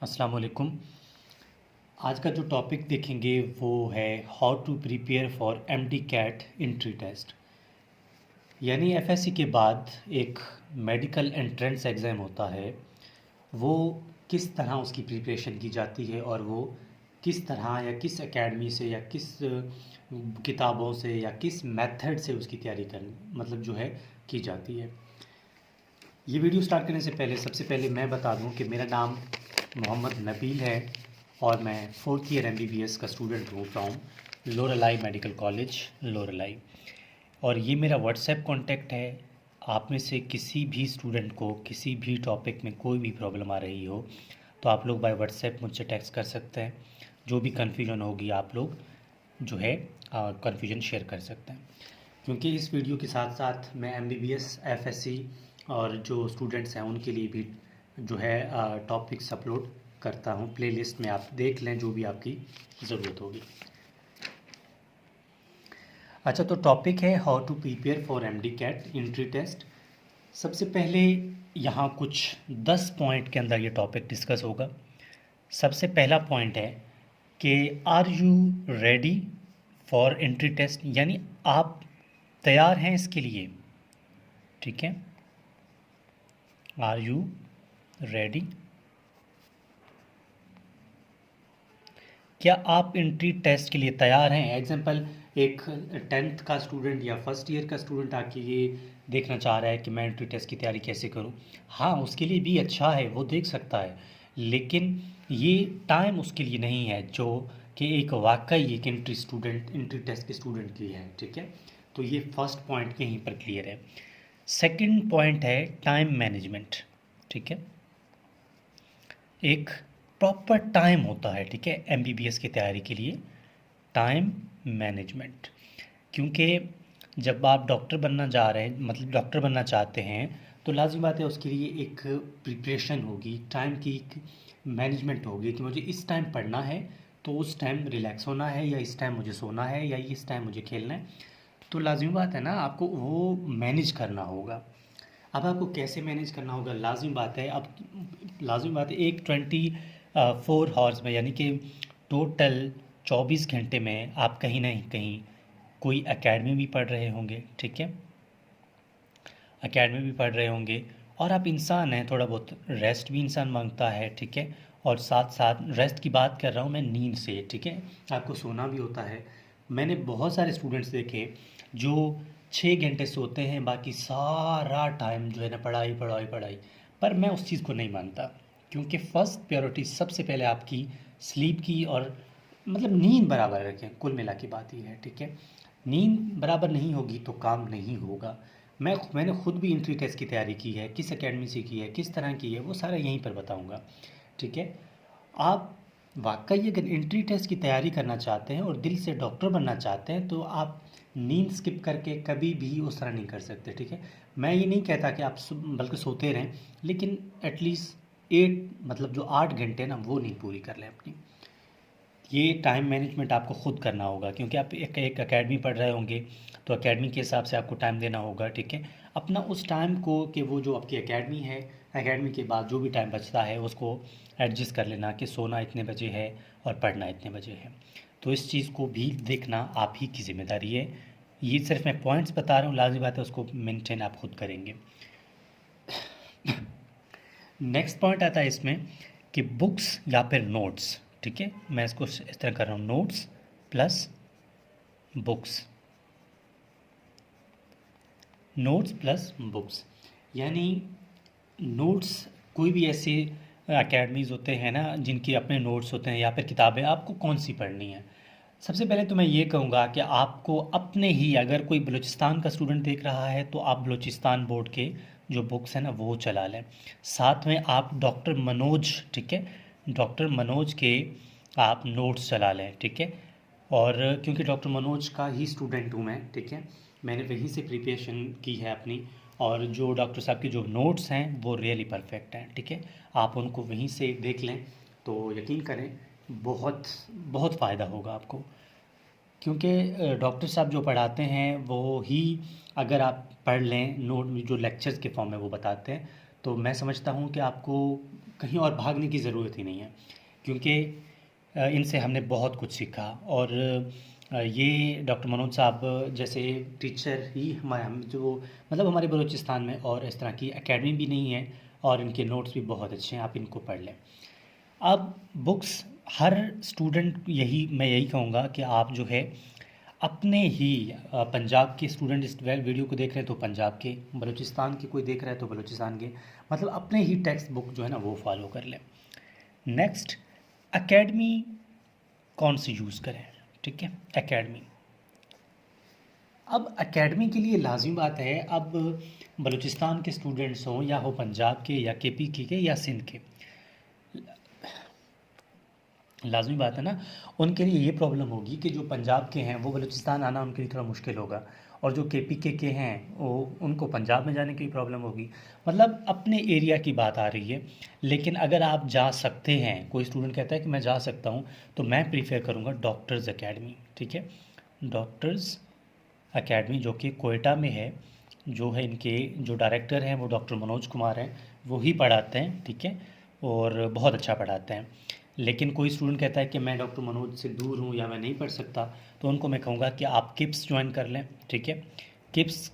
अस्सलाम वालेकुम। आज का जो टॉपिक देखेंगे वो है how to prepare for MD CAT entry test. यानी एफएससी के बाद एक मेडिकल एंट्रेंस एग्ज़ाम होता है, वो किस तरह उसकी प्रिपरेशन की जाती है और वो किस तरह या किस एकेडमी से या किस किताबों से या किस मेथड से उसकी तैयारी कर मतलब जो है की जाती है। ये वीडियो स्टार्ट करने से पहले सबसे पहले मैं बता दूं कि मेरा नाम मोहम्मद नबील है और मैं 4th ईयर एमबीबीएस का स्टूडेंट हूँ फ्रॉम लोरेलाई मेडिकल कॉलेज लोरेलाई। और ये मेरा व्हाट्सएप कॉन्टैक्ट है। आप में से किसी भी स्टूडेंट को किसी भी टॉपिक में कोई भी प्रॉब्लम आ रही हो तो आप लोग बाय व्हाट्सएप मुझसे टेक्स्ट कर सकते हैं। जो भी कन्फ्यूजन होगी आप लोग जो है कन्फ्यूजन शेयर कर सकते हैं। क्योंकि इस वीडियो के साथ साथ मैं एमबीबीएस एफएससी और जो स्टूडेंट्स हैं उनके लिए भी जो है टॉपिक्स अपलोड करता हूँ। प्लेलिस्ट में आप देख लें जो भी आपकी ज़रूरत होगी। अच्छा, तो टॉपिक है how to prepare for MD CAT entry test. सबसे पहले यहाँ कुछ 10 पॉइंट के अंदर ये टॉपिक डिस्कस होगा। सबसे पहला पॉइंट है कि are you ready for entry test, यानी आप तैयार हैं इसके लिए। ठीक है, आर यू रेडी, क्या आप एंट्री टेस्ट के लिए तैयार हैं। एग्जाम्पल, एक 10th का स्टूडेंट या फर्स्ट ईयर का स्टूडेंट आके ये देखना चाह रहा है कि मैं एंट्री टेस्ट की तैयारी कैसे करूं। हाँ, उसके लिए भी अच्छा है, वो देख सकता है, लेकिन ये टाइम उसके लिए नहीं है जो कि एक वाकई एक एंट्री टेस्ट के स्टूडेंट के लिए है। ठीक है, तो ये फर्स्ट पॉइंट यहीं पर क्लियर है। सेकंड पॉइंट है टाइम मैनेजमेंट। ठीक है, एक प्रॉपर टाइम होता है, ठीक है, एमबीबीएस की तैयारी के लिए टाइम मैनेजमेंट। क्योंकि जब आप डॉक्टर बनना जा रहे हैं, मतलब डॉक्टर बनना चाहते हैं, तो लाज़मी बात है उसके लिए एक प्रिपरेशन होगी, टाइम की एक मैनेजमेंट होगी कि मुझे इस टाइम पढ़ना है तो उस टाइम रिलैक्स होना है, या इस टाइम मुझे सोना है, या इस टाइम मुझे खेलना है। तो लाज़मी बात है ना, आपको वो मैनेज करना होगा। अब आपको कैसे मैनेज करना होगा, लाज़मी बात है, अब लाज़मी बात है एक 24 हॉर्स में, यानी कि टोटल 24 घंटे में आप कहीं ना कहीं कोई एकेडमी भी पढ़ रहे होंगे। ठीक है, एकेडमी भी पढ़ रहे होंगे, और आप इंसान हैं, थोड़ा बहुत रेस्ट भी इंसान मांगता है। ठीक है, और साथ साथ रेस्ट की बात कर रहा हूँ मैं नींद से। ठीक है, आपको सोना भी होता है। मैंने बहुत सारे स्टूडेंट्स देखे जो 6 घंटे सोते हैं, बाकी सारा टाइम जो है ना पढ़ाई पढ़ाई पढ़ाई। पर मैं उस चीज़ को नहीं मानता, क्योंकि फ़र्स्ट प्रायोरिटी सबसे पहले आपकी स्लीप की, और मतलब नींद बराबर रखें। कुल मिला के बात ये है। ठीक है, नींद बराबर नहीं होगी तो काम नहीं होगा। मैंने खुद भी एंट्री टेस्ट की तैयारी की है, किस एकेडमी से की है, किस तरह की है, वो सारा यहीं पर बताऊंगा। ठीक है, आप वाकई अगर एंट्री टेस्ट की तैयारी करना चाहते हैं और दिल से डॉक्टर बनना चाहते हैं तो आप नींद स्किप करके कभी भी उस तरह नहीं कर सकते। ठीक है, मैं ये नहीं कहता कि आप बल्कि सोते रहें, लेकिन एटलीस्ट 8 घंटे ना वो नींद पूरी कर लें अपनी। ये टाइम मैनेजमेंट आपको खुद करना होगा, क्योंकि आप एक एकेडमी पढ़ रहे होंगे तो एकेडमी के हिसाब से आपको टाइम देना होगा। ठीक है, अपना उस टाइम को कि वो जो आपकी एकेडमी है, एकेडमी के बाद जो भी टाइम बचता है उसको एडजस्ट कर लेना कि सोना इतने बजे है और पढ़ना इतने बजे है। तो इस चीज़ को भी देखना आप ही की जिम्मेदारी है। ये सिर्फ मैं पॉइंट्स बता रहा हूँ, लाजमी बात है उसको मेंटेन आप खुद करेंगे। नेक्स्ट पॉइंट आता है इसमें कि बुक्स या फिर नोट्स। ठीक है, मैं इसको इस तरह कर रहा हूँ, notes plus books, notes plus books. यानी नोट्स, कोई भी ऐसे एकेडमीज़ होते हैं ना जिनके अपने नोट्स होते हैं या फिर किताबें, आपको कौन सी पढ़नी है। सबसे पहले तो मैं ये कहूँगा कि आपको अपने ही, अगर कोई बलूचिस्तान का स्टूडेंट देख रहा है तो आप बलूचिस्तान बोर्ड के जो बुक्स हैं ना वो चला लें। साथ में आप डॉक्टर मनोज, ठीक है, डॉक्टर मनोज के आप नोट्स चला लें। ठीक है, और क्योंकि डॉक्टर मनोज का ही स्टूडेंट हूँ मैं। ठीक है, मैंने वहीं से प्रिपरेशन की है अपनी, और जो डॉक्टर साहब के जो नोट्स हैं वो रियली परफेक्ट हैं। ठीक है, आप उनको वहीं से देख लें तो यकीन करें बहुत बहुत फ़ायदा होगा आपको। क्योंकि डॉक्टर साहब जो पढ़ाते हैं वो ही अगर आप पढ़ लें, नोट जो लेक्चर्स के फॉर्म में वो बताते हैं, तो मैं समझता हूँ कि आपको कहीं और भागने की ज़रूरत ही नहीं है, क्योंकि इनसे हमने बहुत कुछ सीखा। और ये डॉक्टर मनोज साहब जैसे टीचर ही हमारे हम जो मतलब हमारे बलूचिस्तान में और इस तरह की एकेडमी भी नहीं है, और इनके नोट्स भी बहुत अच्छे हैं, आप इनको पढ़ लें। अब बुक्स हर स्टूडेंट, यही मैं यही कहूँगा कि आप जो है अपने ही पंजाब के स्टूडेंट इस वीडियो को देख रहे हैं तो पंजाब के, बलूचिस्तान के कोई देख रहा है तो बलूचिस्तान के, मतलब अपने ही टेक्स्ट बुक जो है ना वो फॉलो कर लें। नेक्स्ट, एकेडमी कौन सी यूज़ करें, ठीक है, एकेडमी। अब एकेडमी के लिए लाजिमी बात है, अब बलूचिस्तान के स्टूडेंट्स हों या हो पंजाब के या केपी के या सिंध के, लाज़मी बात है ना, उनके लिए ये प्रॉब्लम होगी कि जो पंजाब के हैं वो बलूचिस्तान आना उनके लिए थोड़ा मुश्किल होगा, और जो केपी के हैं वो उनको पंजाब में जाने की प्रॉब्लम होगी। मतलब अपने एरिया की बात आ रही है। लेकिन अगर आप जा सकते हैं, कोई स्टूडेंट कहता है कि मैं जा सकता हूँ, तो मैं प्रीफर करूँगा डॉक्टर्स एकेडमी, ठीक है, डॉक्टर्स एकेडमी जो कि कोयटा में है। जो है इनके जो डायरेक्टर हैं वो डॉक्टर मनोज कुमार हैं, वो ही पढ़ाते हैं, ठीक है, और बहुत अच्छा पढ़ाते हैं। लेकिन कोई स्टूडेंट कहता है कि मैं डॉक्टर मनोज से दूर हूँ या मैं नहीं पढ़ सकता, तो उनको मैं कहूँगा कि आप किप्स ज्वाइन कर लें, ठीक है, किप्स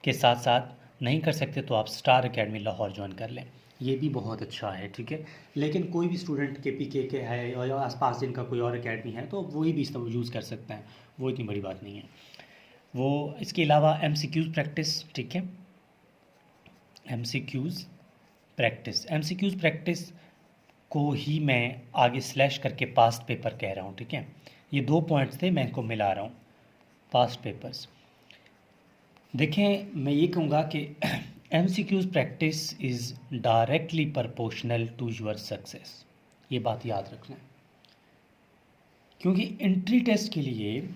के साथ साथ नहीं कर सकते तो आप स्टार एकेडमी लाहौर ज्वाइन कर लें, ये भी बहुत अच्छा है, ठीक है। लेकिन कोई भी स्टूडेंट के पी के है और आसपास जिनका कोई और एकेडमी है तो वही भी सब यूज़ कर सकते हैं, वो इतनी बड़ी बात नहीं है। वो इसके अलावा एमसीक्यूज़ प्रैक्टिस, ठीक है, एमसीक्यूज़ प्रैक्टिस को ही मैं आगे स्लैश करके पास्ट पेपर कह रहा हूँ, ठीक है। ये 2 पॉइंट्स थे, मैं इनको मिला रहा हूँ, पास्ट पेपर्स। देखें, मैं ये कहूँगा कि MCQs practice is directly proportional to your success, ये बात याद रखना है, क्योंकि एंट्री टेस्ट के लिए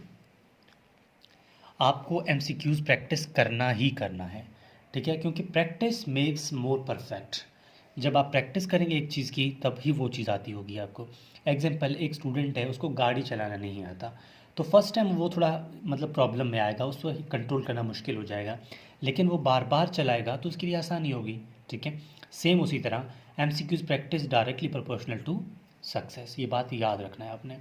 आपको एमसीक्यूज़ प्रैक्टिस करना ही करना है, ठीक है, क्योंकि प्रैक्टिस मेक्स मोर परफेक्ट। जब आप प्रैक्टिस करेंगे एक चीज़ की तब ही वो चीज़ आती होगी आपको। एग्जाम्पल, एक स्टूडेंट है, उसको गाड़ी चलाना नहीं आता, तो फर्स्ट टाइम वो थोड़ा मतलब प्रॉब्लम में आएगा, उसको कंट्रोल करना मुश्किल हो जाएगा। लेकिन वो बार बार चलाएगा तो उसके लिए आसानी होगी, ठीक है। सेम उसी तरह MCQs practice directly proportional to success, ये बात याद रखना है आपने।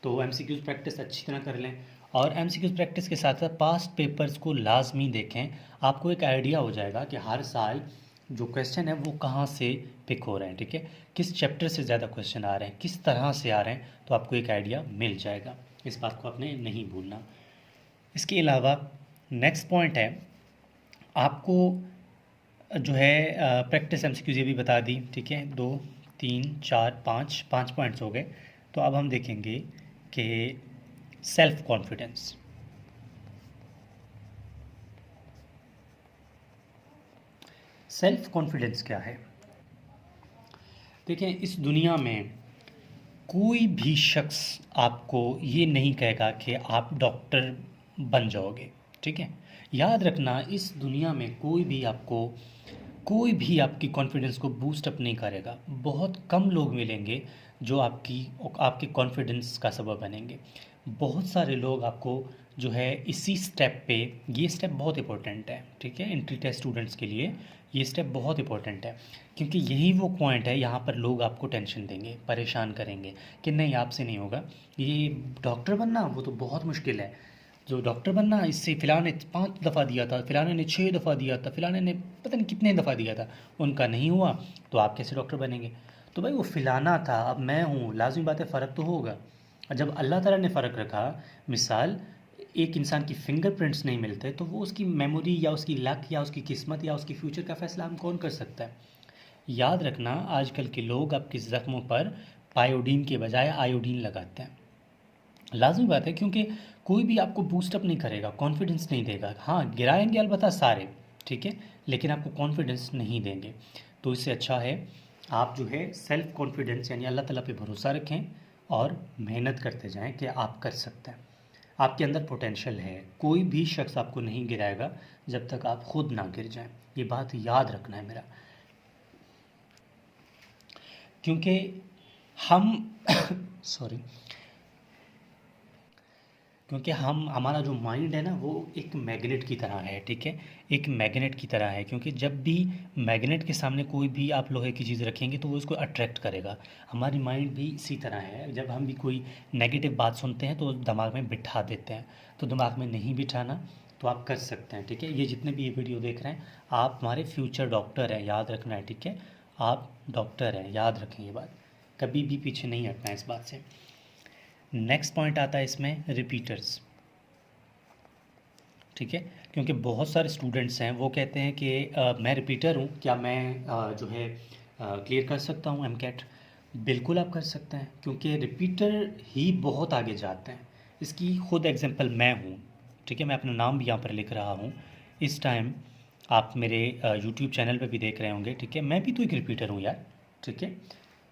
तो एमसीक्यूज़ प्रैक्टिस अच्छी तरह कर लें, और एमसीक्यूज़ प्रैक्टिस के साथ साथ पास्ट पेपर्स को लाजमी देखें। आपको एक आइडिया हो जाएगा कि हर साल जो क्वेश्चन है वो कहाँ से पिक हो रहे हैं, ठीक है, किस चैप्टर से ज़्यादा क्वेश्चन आ रहे हैं, किस तरह से आ रहे हैं, तो आपको एक आइडिया मिल जाएगा। इस बात को आपने नहीं भूलना। इसके अलावा नेक्स्ट पॉइंट है, आपको जो है प्रैक्टिस एमसीक्यूज़ ये भी बता दी, ठीक है, 2 3 4 5 पॉइंट्स हो गए। तो अब हम देखेंगे कि सेल्फ कॉन्फिडेंस। सेल्फ कॉन्फिडेंस क्या है? देखें, इस दुनिया में कोई भी शख्स आपको ये नहीं कहेगा कि आप डॉक्टर बन जाओगे, ठीक है। याद रखना, इस दुनिया में कोई भी आपकी कॉन्फिडेंस को बूस्ट अप नहीं करेगा। बहुत कम लोग मिलेंगे जो आपके कॉन्फिडेंस का सबब बनेंगे। बहुत सारे लोग आपको जो है इसी स्टेप पे, ये स्टेप बहुत इंपॉर्टेंट है, ठीक है, एंट्री टेस्ट स्टूडेंट्स के लिए ये स्टेप बहुत इंपॉर्टेंट है, क्योंकि यही वो पॉइंट है यहाँ पर लोग आपको टेंशन देंगे, परेशान करेंगे कि नहीं आपसे नहीं होगा, ये डॉक्टर बनना वो तो बहुत मुश्किल है, जो डॉक्टर बनना इससे फ़िलहाल ने 5 दफ़ा दिया था, फ़िलहाल ने 6 दफ़ा दिया था, फ़िलहाल ने पता नहीं कितने दफ़ा दिया था, उनका नहीं हुआ, तो आप कैसे डॉक्टर बनेंगे? तो भाई वो फ़िलाना था, अब मैं हूँ, लाज़मी बात है फ़र्क तो होगा। और जब अल्लाह ताला ने फ़र्क रखा, मिसाल एक इंसान की फिंगरप्रिंट्स नहीं मिलते, तो वो उसकी मेमोरी या उसकी लक या उसकी किस्मत या उसकी फ्यूचर का फ़ैसला हम कौन कर सकता है? याद रखना, आजकल के लोग आपके ज़ख्मों पर पायोडीन के बजाय आयोडीन लगाते हैं। लाज़मी बात है, क्योंकि कोई भी आपको बूस्टअप नहीं करेगा, कॉन्फिडेंस नहीं देगा। हाँ, गिराएंगे अलबत्ता सारे, ठीक है, लेकिन आपको कॉन्फिडेंस नहीं देंगे। तो इससे अच्छा है आप जो है सेल्फ कॉन्फिडेंस यानी अल्लाह ताला पे भरोसा रखें और मेहनत करते जाएं कि आप कर सकते हैं। आपके अंदर पोटेंशियल है, कोई भी शख्स आपको नहीं गिराएगा जब तक आप खुद ना गिर जाएं। ये बात याद रखना है मेरा, क्योंकि हम सॉरी, क्योंकि हम हमारा जो माइंड है ना वो एक मैग्नेट की तरह है, ठीक है। एक मैग्नेट की तरह है, क्योंकि जब भी मैग्नेट के सामने कोई भी आप लोहे की चीज़ रखेंगे तो वो उसको अट्रैक्ट करेगा। हमारी माइंड भी इसी तरह है, जब हम भी कोई नेगेटिव बात सुनते हैं तो दिमाग में बिठा देते हैं। तो दिमाग में नहीं बिठाना, तो आप कर सकते हैं, ठीक है। ये जितने भी ये वीडियो देख रहे हैं, आप हमारे फ्यूचर डॉक्टर हैं, याद रखना है, ठीक है। आप डॉक्टर हैं, याद रखें ये बात, कभी भी पीछे नहीं हटना है इस बात से। नेक्स्ट पॉइंट आता है इसमें रिपीटर्स, ठीक है। क्योंकि बहुत सारे स्टूडेंट्स हैं वो कहते हैं कि मैं रिपीटर हूँ, क्या मैं जो है क्लियर कर सकता हूँ एमकेट। बिल्कुल आप कर सकते हैं, क्योंकि रिपीटर ही बहुत आगे जाते हैं। इसकी खुद एग्जांपल मैं हूँ, ठीक है। मैं अपना नाम भी यहाँ पर लिख रहा हूँ इस टाइम, आप मेरे यूट्यूब चैनल पे भी देख रहे होंगे, ठीक है। मैं भी तो एक रिपीटर हूँ यार, ठीक है।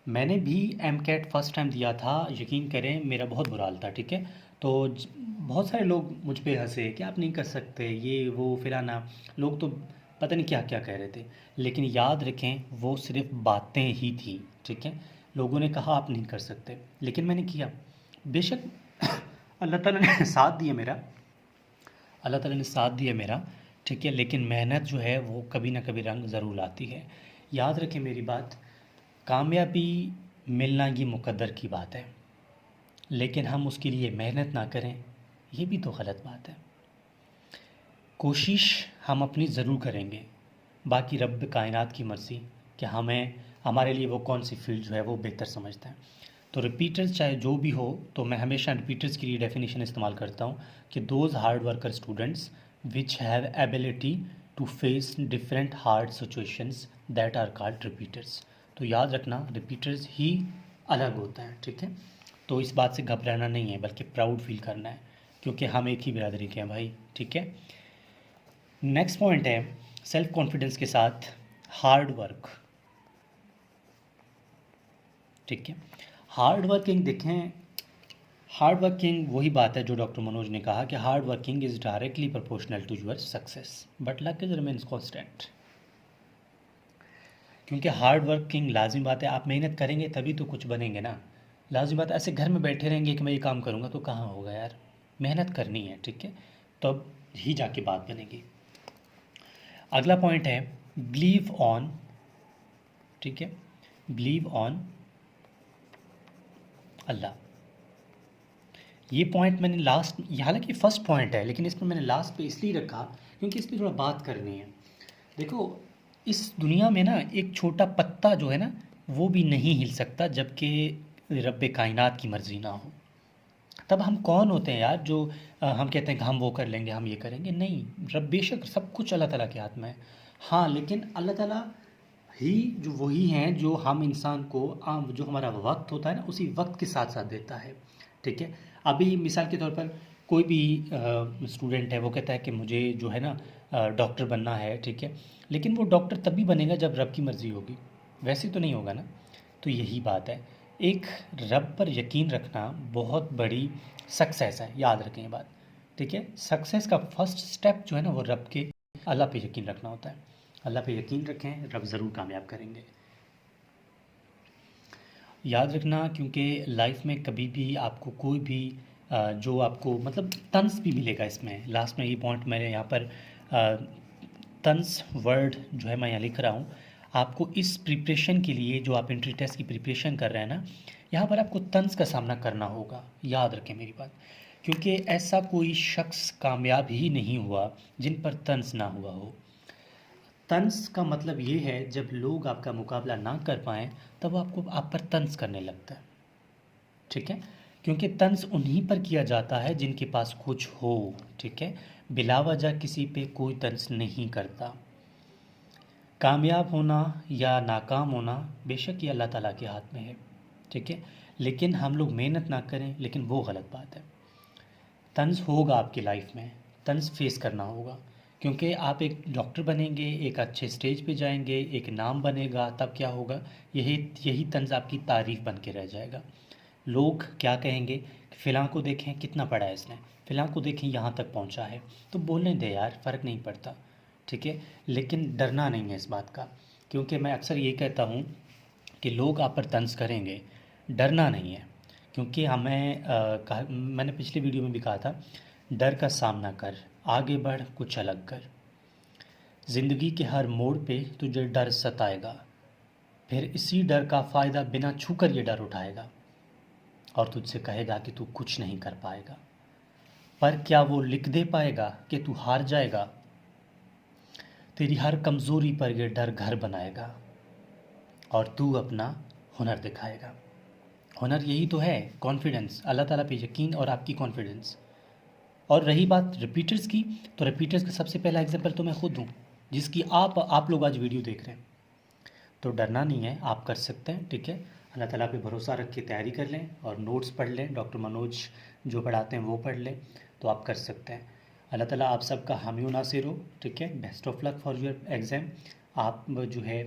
मैंने भी एमकेट फर्स्ट टाइम दिया था, यकीन करें मेरा बहुत बुरा हाल था, ठीक है। तो बहुत सारे लोग मुझ पे हंसे कि आप नहीं कर सकते, ये वो फिलाना, लोग तो पता नहीं क्या क्या कह रहे थे। लेकिन याद रखें वो सिर्फ बातें ही थी, ठीक है। लोगों ने कहा आप नहीं कर सकते, लेकिन मैंने किया। बेशक अल्लाह ताला ने साथ दिया मेरा, अल्लाह ताला ने साथ दिया मेरा, ठीक है। लेकिन मेहनत जो है वो कभी ना कभी रंग ज़रूर लाती है। याद रखें मेरी बात, कामयाबी मिलना ये मुकद्दर की बात है, लेकिन हम उसके लिए मेहनत ना करें, ये भी तो गलत बात है। कोशिश हम अपनी ज़रूर करेंगे, बाकी रब कायनात की मर्ज़ी कि हमें हमारे लिए वो कौन सी फील्ड जो है वो बेहतर समझता है। तो रिपीटर्स चाहे जो भी हो, तो मैं हमेशा रिपीटर्स के लिए डेफिनेशन इस्तेमाल करता हूँ कि those hard worker students which have ability to face different hard situations that are called repeaters. तो याद रखना रिपीटर्स ही अलग होता है, ठीक है। तो इस बात से घबराना नहीं है, बल्कि प्राउड फील करना है, क्योंकि हम एक ही बिरादरी के हैं भाई, ठीक है। नेक्स्ट पॉइंट है सेल्फ कॉन्फिडेंस के साथ हार्ड वर्क, ठीक है। हार्ड वर्किंग देखें, हार्ड वर्किंग वही बात है जो डॉक्टर मनोज ने कहा कि hard working is directly proportional to your success but luck is remains constant. क्योंकि हार्ड वर्किंग लाजिम बात है, आप मेहनत करेंगे तभी तो कुछ बनेंगे ना। लाजिम बात है, ऐसे घर में बैठे रहेंगे कि मैं ये काम करूँगा तो कहाँ होगा यार। मेहनत करनी है, ठीक है, तब ही जाके बात बनेगी। अगला पॉइंट है बिलीव ऑन, ठीक है, बिलीव ऑन अल्लाह। ये पॉइंट मैंने लास्ट, हालांकि फर्स्ट पॉइंट है लेकिन इसमें मैंने लास्ट पे इसलिए रखा क्योंकि इस पर थोड़ा बात करनी है। देखो, इस दुनिया में ना एक छोटा पत्ता जो है ना वो भी नहीं हिल सकता जबकि रब कायनात की मर्ज़ी ना हो। तब हम कौन होते हैं यार जो हम कहते हैं कि हम वो कर लेंगे, हम ये करेंगे। नहीं, रब बेशक सब कुछ अल्लाह ताला के हाथ में है, हाँ, लेकिन अल्लाह ताला ही जो वही हैं जो हम इंसान को जो हमारा वक्त होता है ना उसी वक्त के साथ साथ देता है, ठीक है। अभी मिसाल के तौर पर कोई भी स्टूडेंट है वो कहता है कि मुझे जो है ना डॉक्टर बनना है, ठीक है, लेकिन वो डॉक्टर तभी बनेगा जब रब की मर्ज़ी होगी, वैसे तो नहीं होगा ना। तो यही बात है, एक रब पर यकीन रखना बहुत बड़ी सक्सेस है, याद रखें ये बात, ठीक है। सक्सेस का फर्स्ट स्टेप जो है ना वो रब के, अल्लाह पे यकीन रखना होता है। अल्लाह पे यकीन रखें, रब ज़रूर कामयाब करेंगे, याद रखना। क्योंकि लाइफ में कभी भी आपको कोई भी जो आपको मतलब तंज भी मिलेगा। इसमें लास्ट में ये पॉइंट मैंने यहाँ पर तंज वर्ड जो है मैं यहाँ लिख रहा हूँ, आपको इस प्रिपरेशन के लिए जो आप एंट्री टेस्ट की प्रिपरेशन कर रहे हैं ना, यहाँ पर आपको तंज का सामना करना होगा, याद रखें मेरी बात। क्योंकि ऐसा कोई शख्स कामयाब ही नहीं हुआ जिन पर तंज ना हुआ हो। तंज का मतलब ये है जब लोग आपका मुकाबला ना कर पाएँ तब आपको आप पर तंज करने लगता है, ठीक है। क्योंकि तंज उन्हीं पर किया जाता है जिनके पास कुछ हो, ठीक है। बिला वजह किसी पे कोई तंज नहीं करता। कामयाब होना या नाकाम होना बेशक ये अल्लाह ताला के हाथ में है, ठीक है, लेकिन हम लोग मेहनत ना करें, लेकिन वो गलत बात है। तंज होगा आपकी लाइफ में, तंज फेस करना होगा, क्योंकि आप एक डॉक्टर बनेंगे, एक अच्छे स्टेज पे जाएंगे, एक नाम बनेगा, तब क्या होगा, यही यही तंज आपकी तारीफ़ बन के रह जाएगा। लोग क्या कहेंगे, फ़िलहाल को देखें कितना पढ़ा है इसने, फ़िलहाल को देखें यहाँ तक पहुँचा है, तो बोलने दे यार, फ़र्क नहीं पड़ता, ठीक है। लेकिन डरना नहीं है इस बात का, क्योंकि मैं अक्सर ये कहता हूँ कि लोग आप पर तंज करेंगे, डरना नहीं है, क्योंकि हमें मैंने पिछली वीडियो में भी कहा था, डर का सामना कर, आगे बढ़, कुछ अलग कर। ज़िंदगी के हर मोड़ पे तुझे डर सताएगा, फिर इसी डर का फ़ायदा बिना छूकर ये डर उठाएगा और तुझसे कहेगा कि तू कुछ नहीं कर पाएगा। पर क्या वो लिख दे पाएगा कि तू हार जाएगा? तेरी हर कमज़ोरी पर ये डर घर बनाएगा और तू अपना हुनर दिखाएगा। हुनर यही तो है, कॉन्फिडेंस, अल्लाह ताला पे यकीन और आपकी कॉन्फिडेंस। और रही बात रिपीटर्स की, तो रिपीटर्स का सबसे पहला एग्जांपल तो मैं खुद हूँ, जिसकी आप लोग आज वीडियो देख रहे हैं। तो डरना नहीं है, आप कर सकते हैं, ठीक है। अल्लाह ताला पे भरोसा रख के तैयारी कर लें और नोट्स पढ़ लें, डॉक्टर मनोज जो पढ़ाते हैं वो पढ़ लें, तो आप कर सकते हैं। अल्लाह ताला आप सबका हामी व नासिर हो, ठीक है। Best of luck for your exam. आप जो है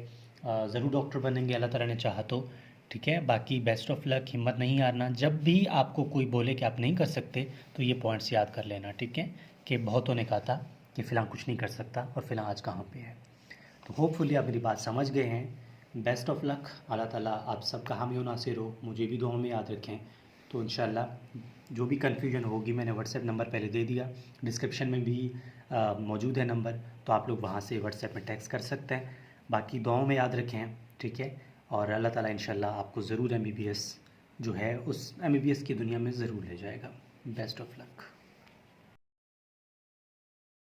ज़रूर डॉक्टर बनेंगे अल्लाह ताला ने चाहा तो, ठीक है। बाकी बेस्ट ऑफ लक, हिम्मत नहीं हारना। जब भी आपको कोई बोले कि आप नहीं कर सकते, तो ये पॉइंट्स याद कर लेना, ठीक है। कि बहुतों ने कहा था कि फ़िलहाल कुछ नहीं कर सकता और फ़िलहाल आज कहाँ पे है। तो होपफुली आप मेरी बात समझ गए हैं। बेस्ट ऑफ लक, अल्लाह ताला आप सबका हामी व नासिर हो, मुझे भी दुआओं में याद रखें। तो इंशाल्लाह जो भी कन्फ्यूजन होगी, मैंने व्हाट्सएप नंबर पहले दे दिया, डिस्क्रिप्शन में भी मौजूद है नंबर, तो आप लोग वहाँ से व्हाट्सएप में टेक्स्ट कर सकते हैं। बाकी दुआओं में याद रखें, ठीक है। और अल्लाह ताला इंशाल्लाह आपको ज़रूर MBBS जो है उस MBBS की दुनिया में ज़रूर ले जाएगा। Best of luck.